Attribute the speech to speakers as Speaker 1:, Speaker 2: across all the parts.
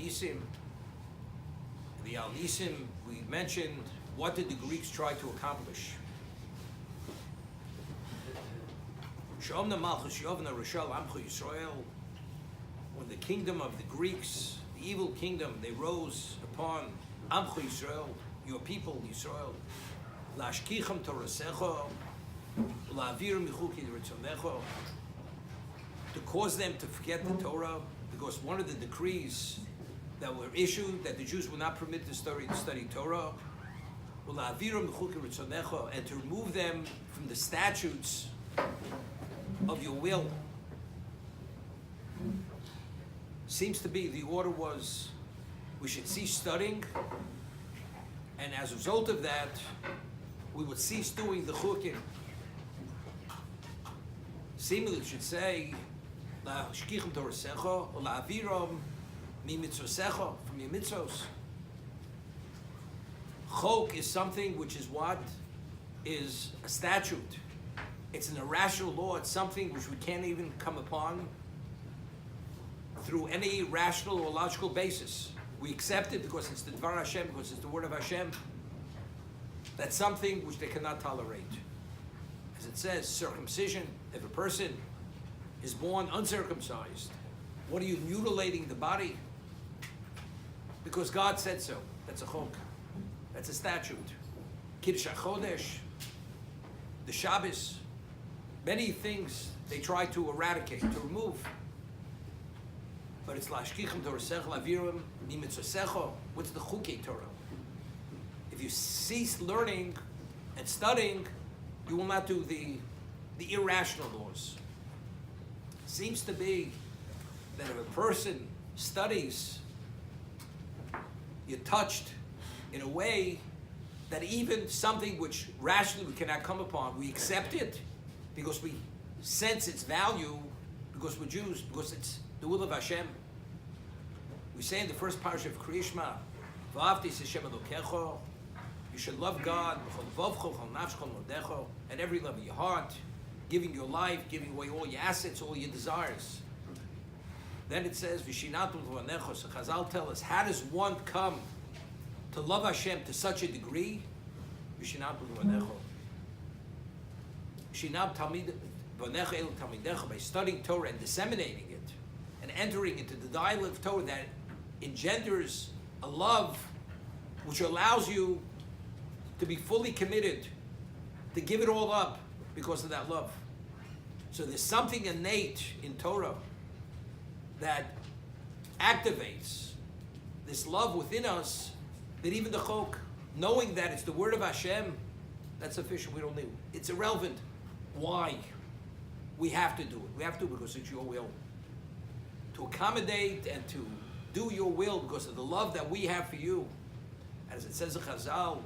Speaker 1: Nisim. The Al Nisim, we mentioned, what did the Greeks try to accomplish? Shomna Malchus Yovna Rishal Amchu Yisrael, when the kingdom of the Greeks, the evil kingdom, they rose upon Amchu Yisrael, your people Yisrael, Lashkicham Torasecho, La'avir Michuki Ritzonecho, to cause them to forget the Torah, because one of the decrees that were issued that the Jews were not permitted to study Torah, and to remove them from the statutes of your will. Seems to be the order was we should cease studying, and as a result of that, we would cease doing the chukim. Seemingly it should say, La shkichim torasecho, or la aviram mi mitzvosecho, from your mitzvos. Chok is something which is what? Is a statute. It's an irrational law. It's something which we can't even come upon through any rational or logical basis. We accept it because it's the Dvar Hashem, because it's the word of Hashem. That's something which they cannot tolerate. As it says, circumcision, if a person is born uncircumcised, what are you mutilating the body? Because God said so. That's a chok. That's a statute. Kiddush HaChodesh, the Shabbos, many things they try to eradicate, to remove. But it's lashkichim torasecho lavirim nimitzosecho. What's the chukei Torah? If you cease learning and studying, you will not do the irrational laws. Seems to be that if a person studies, you're touched in a way that even something which rationally we cannot come upon, we accept it because we sense its value, because we're Jews, because it's the will of Hashem. We say in the first parasha of Kriya Shema, V'ahavti Hashem Elokecho, you should love God at every level of your heart, giving your life, giving away all your assets, all your desires. Then it says, V'shinatu l'vanecho. So Chazal tell us, how does one come to love Hashem to such a degree? V'shinatu l'vanecho. Shinab talmid v'necho elu talmidecho, by studying Torah and disseminating it, and entering into the dialogue of Torah that engenders a love which allows you to be fully committed, to give it all up because of that love. So there's something innate in Torah that activates this love within us, that even the chok, knowing that it's the word of Hashem, that's sufficient. We don't need it. It's irrelevant. Why? We have to do it. We have to because it's your will. To accommodate and to do your will because of the love that we have for you. As it says in Chazal,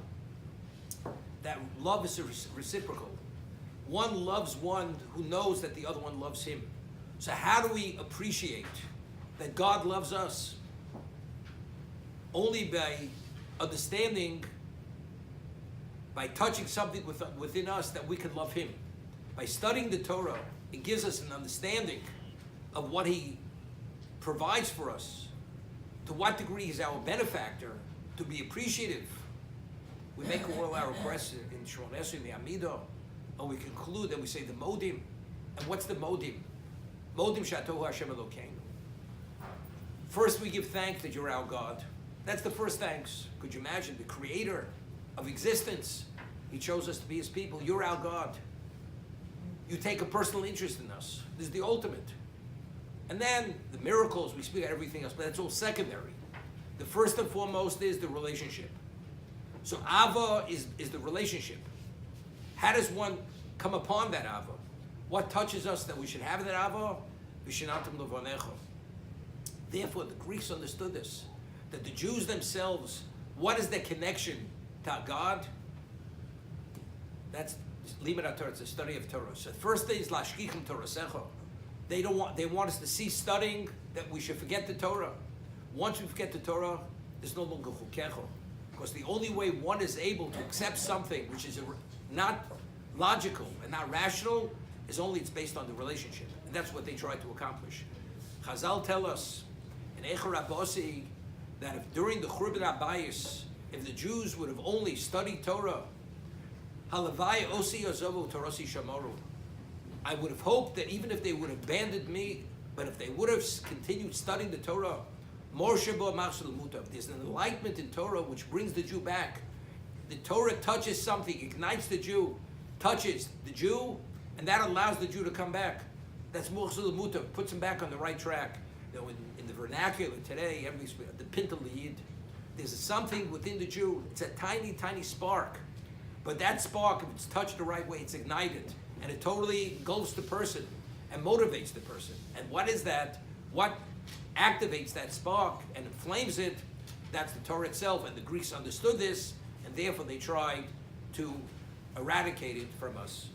Speaker 1: that love is reciprocal. One loves one who knows that the other one loves him. So how do we appreciate that God loves us? Only by understanding, by touching something within us that we can love him. By studying the Torah, it gives us an understanding of what he provides for us, to what degree he's our benefactor, to be appreciative. We make all our requests in Shemon Esrei, in the Amidah, and we conclude and we say the Modim. And what's the Modim? Modim Shatohu Hashem Elokeinu. First we give thanks that you're our God. That's the first thanks. Could you imagine the creator of existence? He chose us to be his people. You're our God. You take a personal interest in us. This is the ultimate. And then the miracles, we speak of everything else, but that's all secondary. The first and foremost is the relationship. So Ava is the relationship. How does one come upon that Ava? What touches us that we should have that Ava? V'shinatim levanecho. Therefore, the Greeks understood this, that the Jews themselves, what is their connection to God? That's Limud HaTorah, it's the study of Torah. So first thing is Lashkichim Torasecho. They want us to cease studying, that we should forget the Torah. Once we forget the Torah, there's no longer Chukecho. Because the only way one is able to accept something which is not logical and not rational is only it's based on the relationship. And that's what they try to accomplish. Chazal tell us in Eicha Rabbosi that if during the Churban Abayis, if the Jews would have only studied Torah, Halavai Osi Yozovu Torasi Shamaru, I would have hoped that even if they would have abandoned me, but if they would have continued studying the Torah, there's an enlightenment in Torah which brings the Jew back. The Torah touches something, ignites the Jew, touches the Jew, and that allows the Jew to come back. That's Morshel Muta, puts him back on the right track. You know, in the vernacular today, the Pintel Yid, there's something within the Jew. It's a tiny, tiny spark. But that spark, if it's touched the right way, it's ignited. And it totally engulfs the person and motivates the person. And what is that? What activates that spark and inflames it? That's the Torah itself. And the Greeks understood this, and therefore they tried to eradicate it from us.